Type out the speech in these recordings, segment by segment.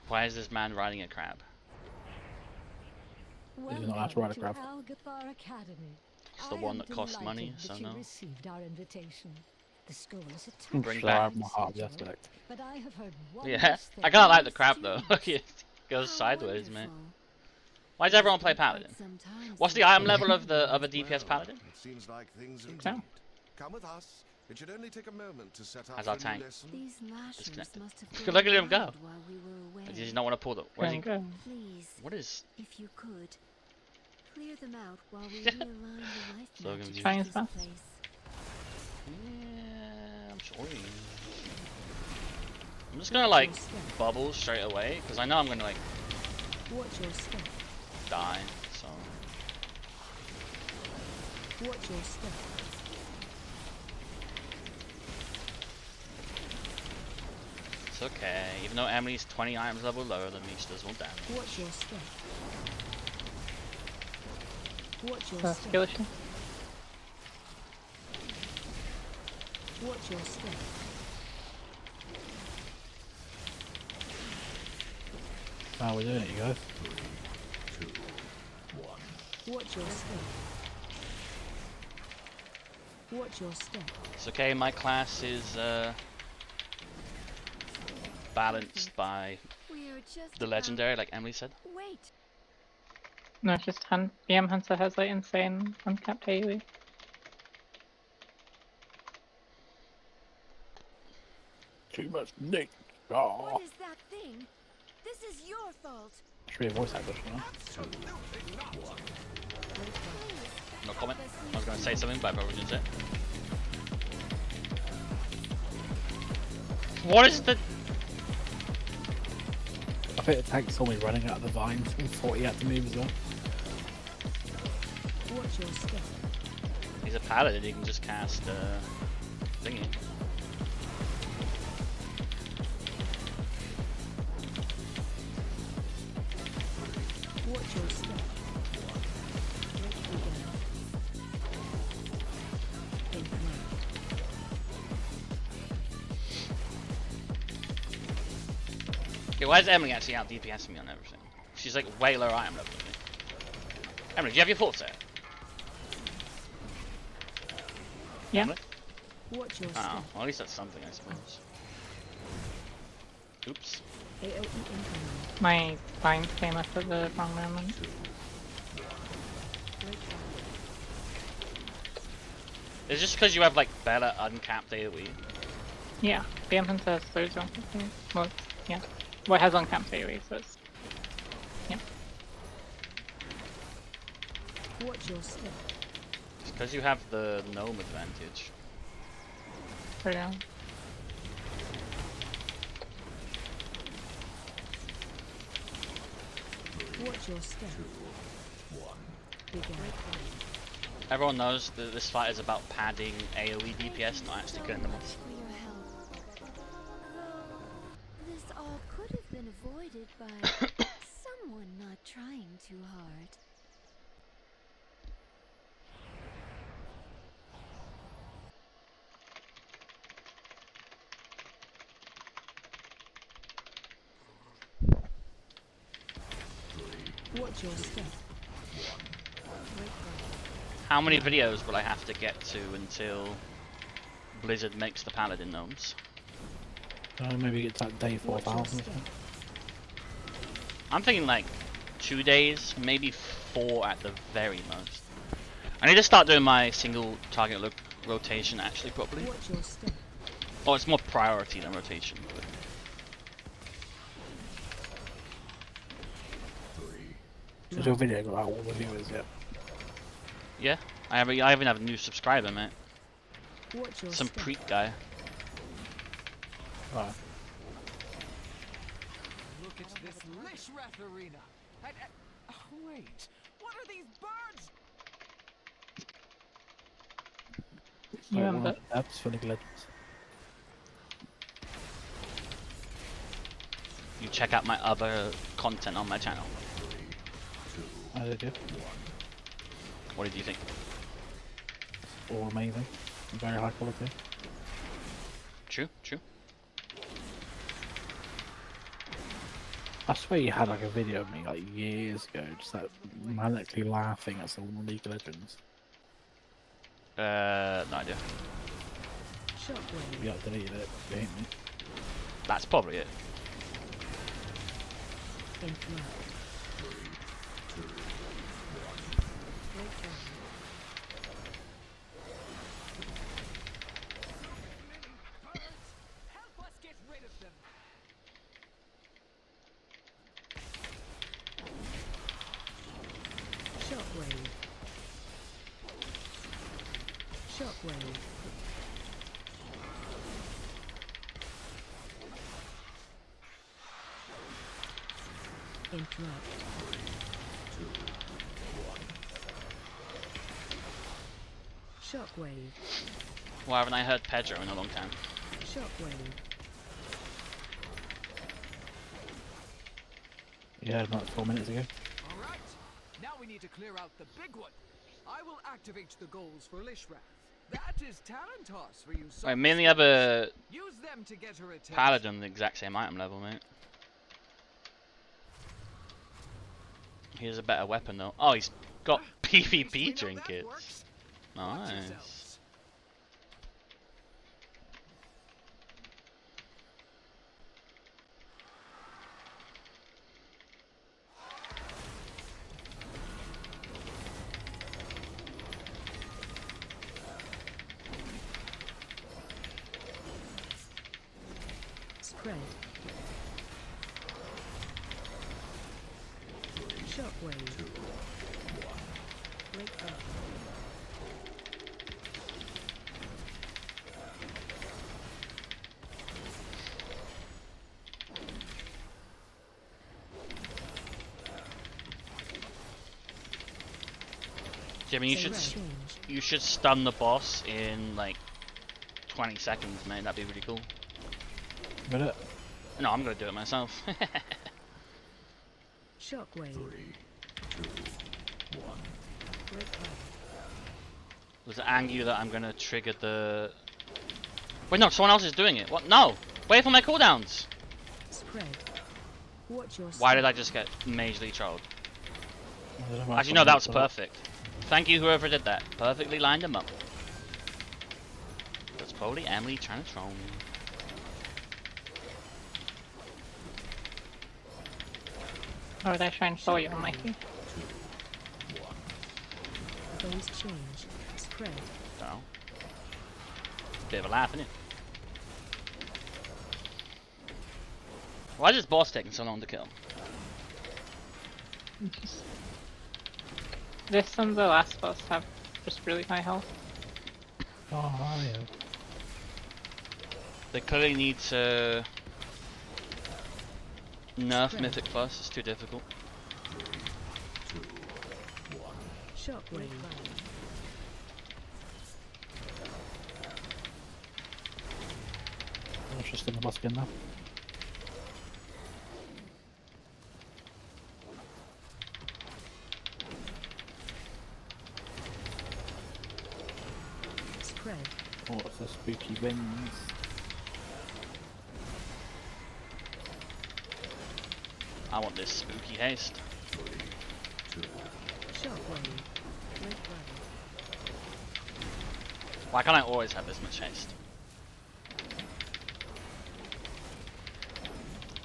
Why is this man riding a crab? He's not allowed to ride a crab. It's the one that costs money, so no. The school is a Bring Sure, I back. have my heart yesterday. but I have heard Yeah, I kinda like the crab though. It goes sideways, man. Why does everyone play Paladin? What's the item level of a DPS Paladin? It seems like things Yeah. indeed. Come with us. It should only take a moment to set up How's our a new tank? lesson. These lashers Disconnected. must have Look at him go. while we were away. Does he not want to pull the? Where's he? Go. Please, What is? if you could, clear them out while we realign the life So magic confused. of Trying this his best. place. Yeah, I'm sorry. I'm just gonna like bubble straight away because I know I'm gonna like Watch your step. die. So Watch your step. it's okay. Even though Emily's 20 items level lower than me, she does more damage. Watch your step. Watch your step. Skill issue. Watch your step. How are we doing it, you guys? Watch your step. Watch your step. It's okay. My class is balanced by We are just the legendary, like Emily said. Wait. No, it's just BM Hunter has like insane uncapped AoE. Too much Nick. What is that thing? This is your fault. Should be a voice actor, you know? No comment. I was gonna say something, but I probably didn't say it. What is the? I think the tank saw me running out of the vines and thought he had to move as well. Watch your step. He's a paladin. He can just cast thingy. Watch your step. Okay, why is Emily actually out DPSing me on everything? She's like way lower item level than me. Emily, do you have your fort set? Yeah. Emily? Watch your step. Oh, well, at least that's something, I suppose. Oops. AOE incoming. My vines came up at the wrong moment. It's just because you have like better uncapped AoE. Yeah, BM Hunter has those uncapped AoE. Well, yeah. Well, it has uncapped AoE, so it's. Yeah. Watch your step. It's because you have the gnome advantage. Very down. Watch your step. Begin. Everyone knows that this fight is about padding AoE DPS, not actually killing them all. For your help. Though this all could have been avoided by someone not trying too hard. Watch your step. How many videos will I have to get to until Blizzard makes the paladin gnomes? Maybe get to like day 4,000 or something. I'm thinking like 2 days, maybe 4 at the very most. I need to start doing my single target rotation actually properly. Watch your step. Oh, it's more priority than rotation. But Does your video got out all the viewers yet? yeah, I even have a new subscriber, mate. Watch your Some step. preak guy. Right. Look at this Lishrath arena. Oh, wait, what are these birds? You Oh, remember? Apps for League of Legends. You check out my other content on my channel. How did you? What did you think? All amazing. Very high quality. True, true. I swear you had like a video of me like years ago, just like manically laughing at someone on League of Legends. No idea. Shockwave. Yeah, I deleted it. You hate me. That's probably it. Interrupt. Help us get rid of them. Shockwave. Shockwave. Interrupt. Shockwave. Why haven't I heard Pedro in a long time? Shockwave. Yeah, about 4 minutes ago. All right. Now we need to clear out the big one. I will activate the goals for Lishrath. That is Talentos for you. Wait, me and the other Use them to get her attention. Paladin the exact same item level, mate. He has a better weapon though. Oh, he's got At least we PvP know that trinkets. works. Watch Nice. yourselves. Spread. Shockwave. Break up. Jimmy, you Change. should stun the boss in like 20 seconds, mate. That'd be really cool. Got it? No, I'm gonna do it myself. Shockwave. Break up. Does it anger you that I'm gonna trigger the... Wait, no, someone else is doing it. What? No! Wait for my cooldowns! Spread. Watch your Why step. did I just get majorly trolled? I don't know why Actually, no, that was someone- perfect. Thank you, whoever did that. Perfectly lined them up. That's probably Emily trying to troll me. Or they try and follow you on Mikey. Phase change. Spread. So, bit of a laugh, innit? Why is this boss taking so long to kill? This and the last boss have just really high health. Oh, yeah. They clearly need to nerf Mythic Plus. It's too difficult. Shockwave. I was just in the boss again now. Spread. Oh, what's the spooky wings? I want this spooky haste. Shockwave. Break up. Why can't I always have this much haste?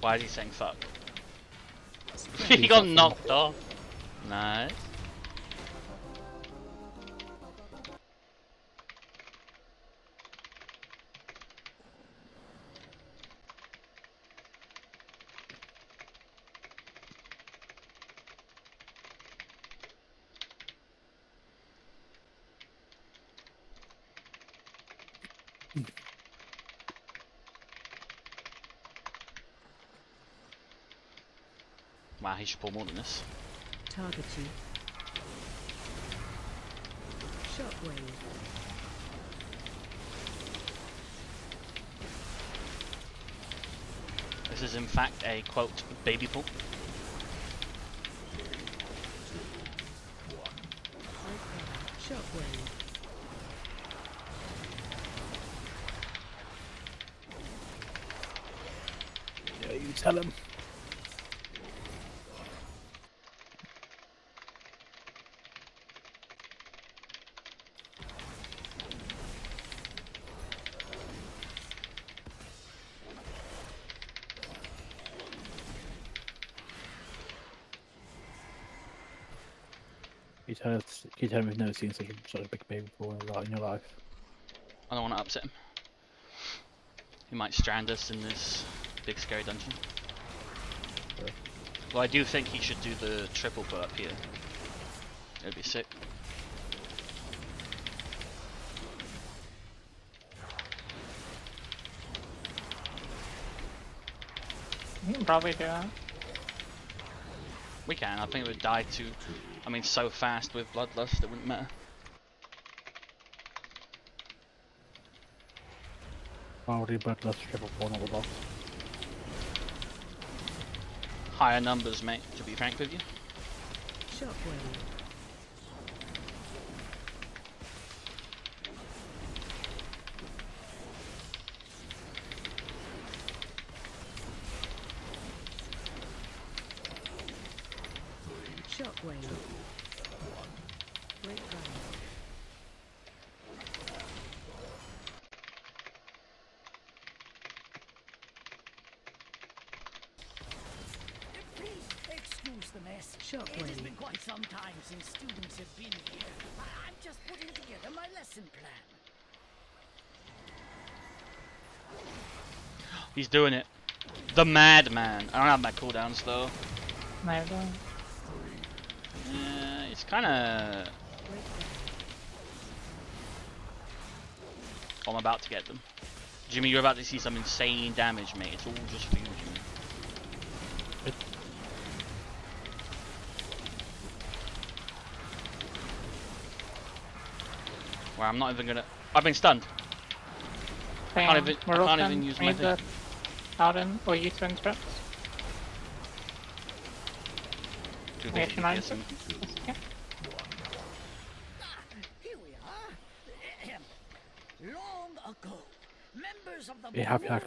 Why is he saying fuck? He got knocked off. Nice. Wow, he should pull more than this. Target you. Shockwave. This is in fact a quote baby pull. Shockwave. Yeah, you tell him. You tell me you've never seen such a big baby before in your life. I don't want to upset him. He might strand us in this big scary dungeon. Sure. Well, I do think he should do the triple put up here. It'd be sick. You can probably do that. We can. I think it would die too. I mean, so fast with Bloodlust, it wouldn't matter. Why would he bloodlust triple pawn at the boss? Higher numbers, mate, to be frank with you. Shockwave. Shockwave. Great run. Please excuse the mess. Shockwave. It has been quite some time since students have been here. I'm just putting together my lesson plan. He's doing it. The madman. I don't have my cooldowns though. Neither. It's kind of. I'm about to get them. Jimmy, you're about to see some insane damage, mate. It's all just fusion. Where I'm not even gonna. I've been stunned. Damn, I can't even use my need thing. the Paladin or you to interrupt. Too Yeah, busy can I DPSing. Okay. Here we are. Long ago, members of the Be happy I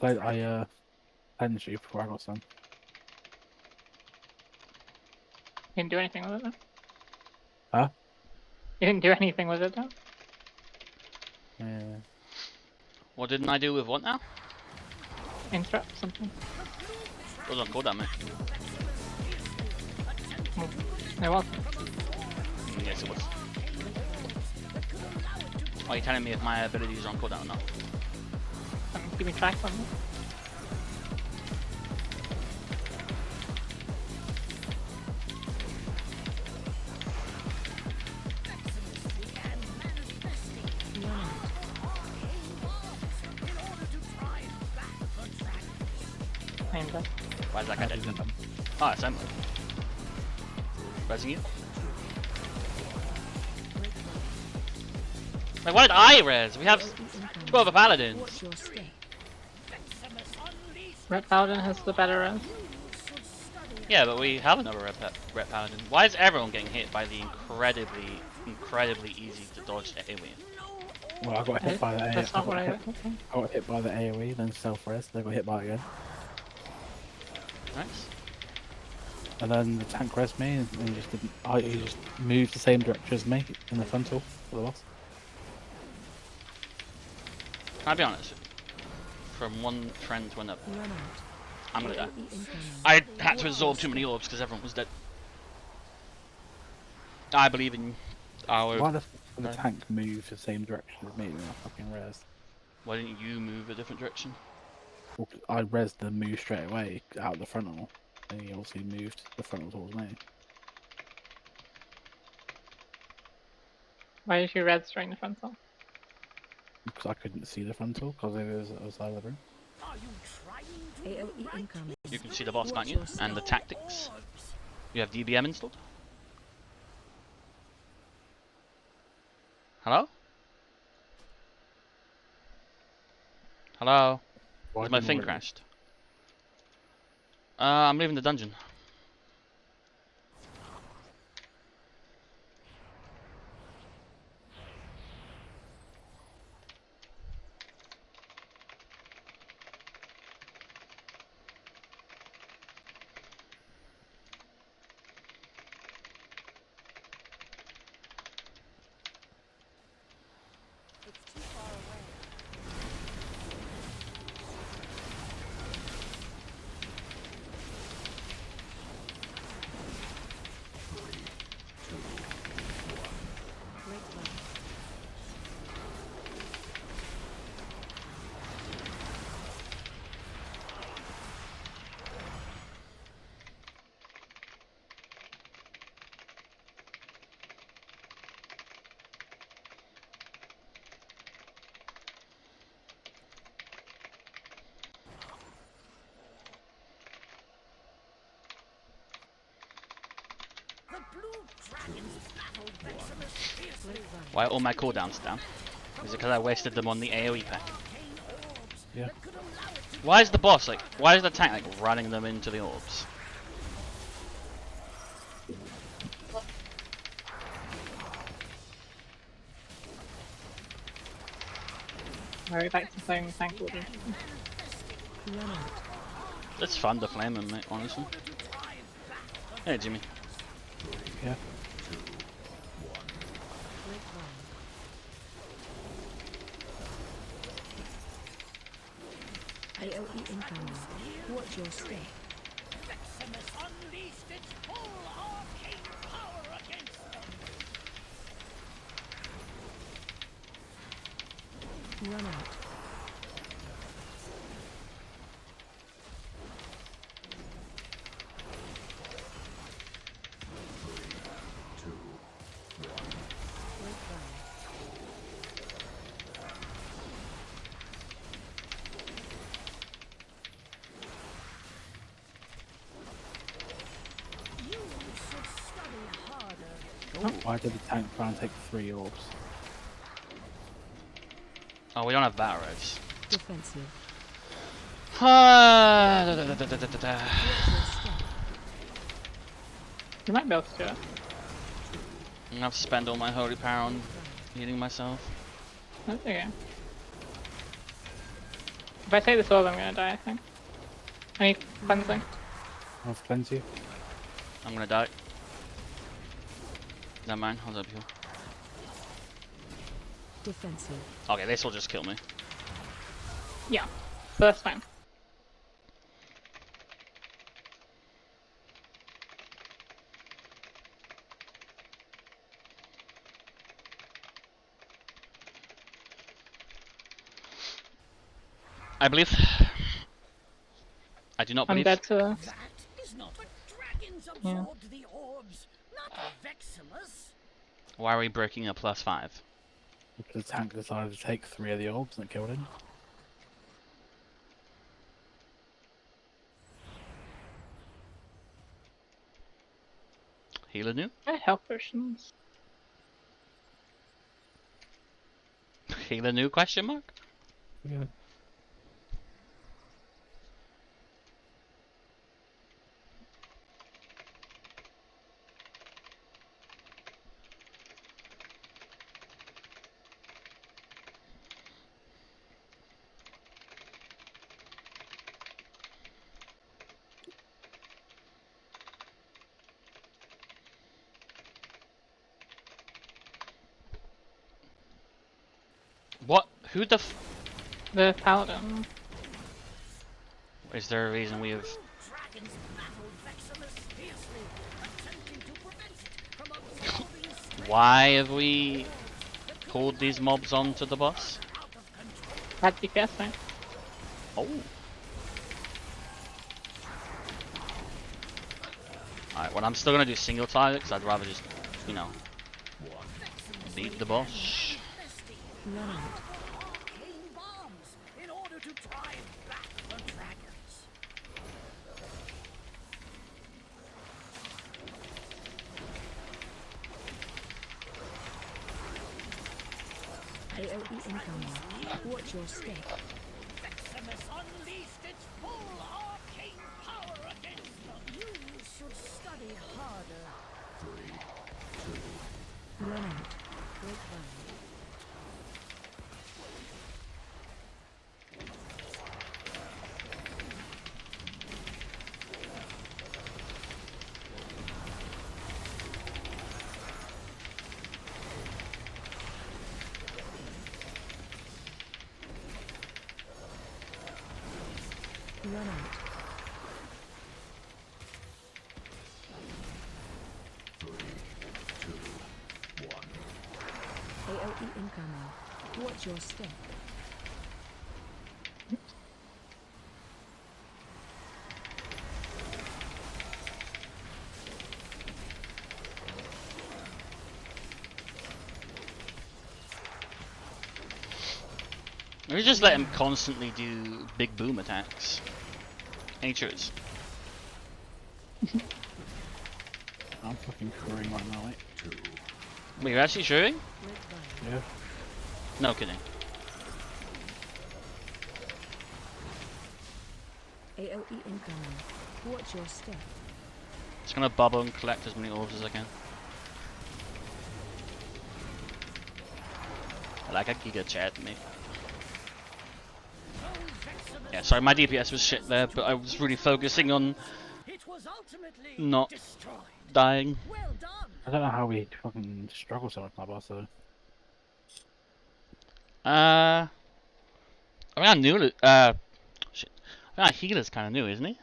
cleansed you before I got some. You didn't do anything with it though? Huh? You didn't do anything with it though? Yeah. What didn't I do with what now? Interrupt something. It was on cooldown, mate. It was. Yes, it was. Are you telling me if my abilities are on cooldown or not? Give me track on it. Aimed at. Why is that guy dead? Oh, it's Emily. Resing you? Like, why did I res? We have 12 other Paladins. Watch your step. Ret Paladin has the better run. Yeah, but we have another Ret Paladin. Why is everyone getting hit by the incredibly easy to dodge AoE? Well, I got hit by the That's not what I I got hit by the AoE, then self-res, then got hit by it again. Nice. And then the tank res me, and he just didn't. He just moved the same direction as me in the frontal for the boss. Can I be honest? From one trend to another, Run out. I'm gonna die. AoE incoming. I had to absorb too many orbs because everyone was dead. I believe in our. Why does the tank move the same direction as me when I fucking res? Why didn't you move a different direction? Well, I res the move straight away out of the frontal, and he obviously moved the frontal towards me. Why did you red during the frontal? Because I couldn't see the frontal because it was outside of the room. Are you trying to AoE incoming. You can see the boss, can't Watch you? your And the step. tactics. You have DBM installed? Hello? Hello? Why Has my didn't thing I- crashed? I'm leaving the dungeon. It's too far away. Why are all my cooldowns down? Is it because I wasted them on the AoE pack? Yeah. Why is the boss like? Why is the tank like running them into the orbs? Very back to playing tank order. Run out. It's fun to flame him, mate. Honestly. Hey, Jimmy. Yeah. AOE incoming. Watch your step. Maximus unleashed its full arcane power against them. Run out. You should study harder. Why did the tank try and take 3 orbs? Oh, we don't have battle rays. Defensive. Da. You might be able to do it. I'm gonna have to spend all my holy power on healing myself. That's okay. If I take this orb, I'm gonna die, I think. I need cleansing. I'll cleanse you. I'm gonna die. Never mind, I was up here. Defensive. Okay, this will just kill me. Yeah. So that's fine. I believe. I do not I'm believe. dead to That is not what dragons absorbed the orbs, not Veximus. Why are we breaking a +5? Because the tank decided to take 3 of the orbs and it killed him. Healer new? I have health potions. Healer new question mark? Yeah. What? Who the The Paladin. Is there a reason we have... Dragons battled Veximus fiercely, attempting to prevent it from absorbing strength Why have we pulled these mobs onto the boss? out of control. Had DPS, right? Oh. Alright, well I'm still gonna do single target because I'd rather just, you know, beat the boss. Run out. Arcane bombs in order to drive back the dragons. AOE incoming. Watch your step. Veximus unleashed its full arcane power against them. You should study harder. Run out. Grapevine. Run out. AOE incoming. Watch your step. We just let him constantly do big boom attacks. Any truths? I'm fucking curring right now, mate. Wait, you're actually shooting? Red Violet. Yeah. No kidding. AOE incoming. Watch your step. Just gonna bubble and collect as many orbs as I can. I like a giga chat, mate. Yeah, sorry, my DPS was shit there, but I was really focusing on It was ultimately not destroyed. dying. Well done. I don't know how we fucking struggle so much with my boss though. I mean, I knew it. Shit. I mean, our healer's kind of new, isn't he?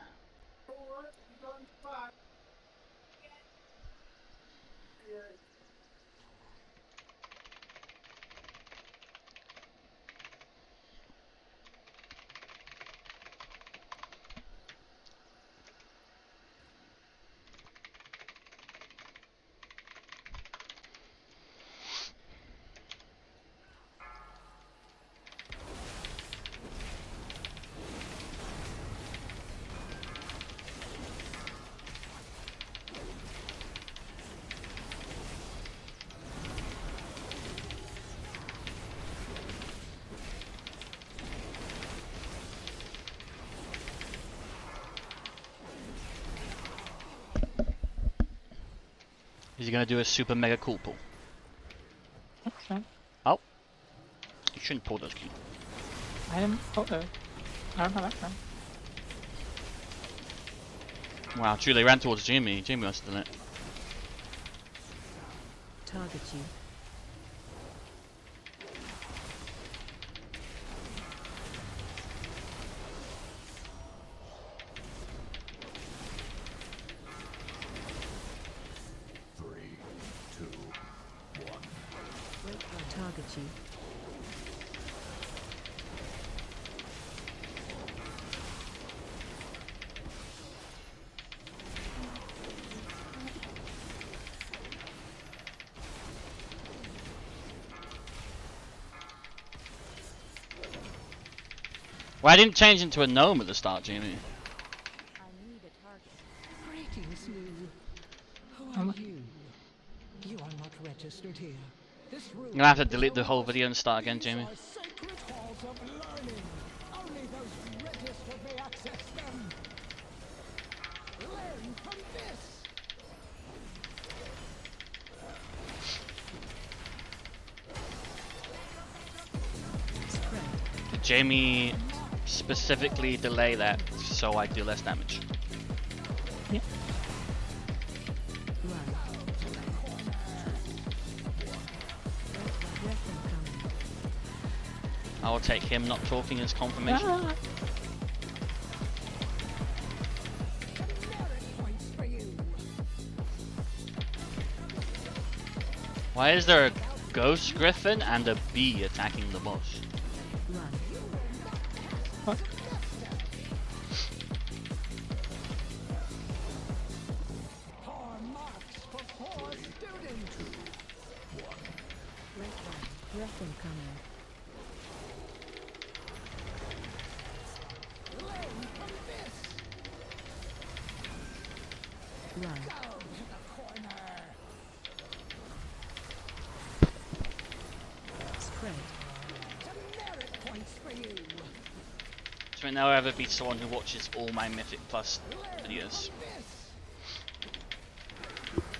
Is he gonna do a super mega cool pull? Excellent. Oh. You shouldn't pull those keys. I didn't. Oh, I don't have that from. Wow, true, they ran towards Jamie. Jamie must have done it. Target you. Red Violet. Target you. Well, I didn't change into a gnome at the start, Jamie. I need a target. Greetings, Lou. Who Um, are you? You are not registered here. This room I'm gonna have to is delete the only whole for- video and start again, These Jamie. are sacred halls of learning. Only those registered may access them. Learn from this. Spread. Did Jamie specifically delay that so I do less damage? Yeah. Run. Breath incoming. I will take him not talking as confirmation. Ah, Merit points for you. Why is there a ghost griffin and a bee attacking the boss? Run. what? Poor marks for poor students. Red Violet. Breath incoming. Learn from this. Run. Go to the corner. Spread. Some merit points for you. So I now ever be someone who watches all my Mythic Plus videos.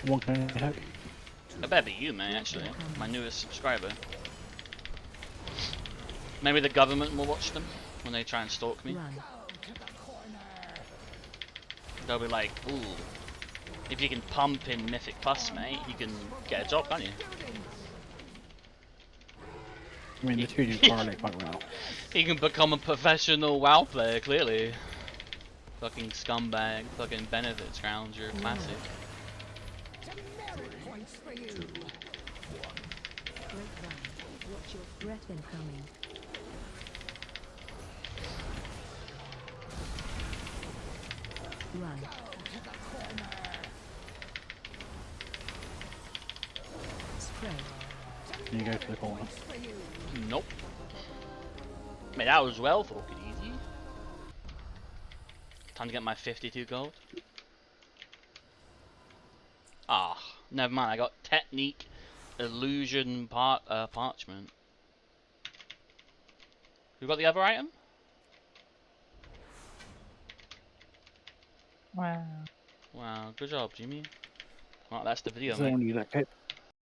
What can I help? I better be you, man, actually. My newest subscriber. Maybe the government will watch them when they try and stalk me. Run. Go to the corner. They'll be like, ooh, if you can pump in Mythic Plus, mate, you can get a job, can't you? I mean, the two do correlate quite well. You can become a professional WoW player, clearly. Fucking scumbag, fucking benefits grounds, you're classic. Some merit points for you. Red Violet. Watch your breath incoming. Run. To the corner. Spread. You go to the corner. Points for you. Nope. Mate, that was well fucking easy. Time to get my 52 gold. Ah. Never mind. I got technique, illusion, parchment. Who got the other item? Wow. Wow, good job, Jimmy. Well, that's the video, So mate. when you look at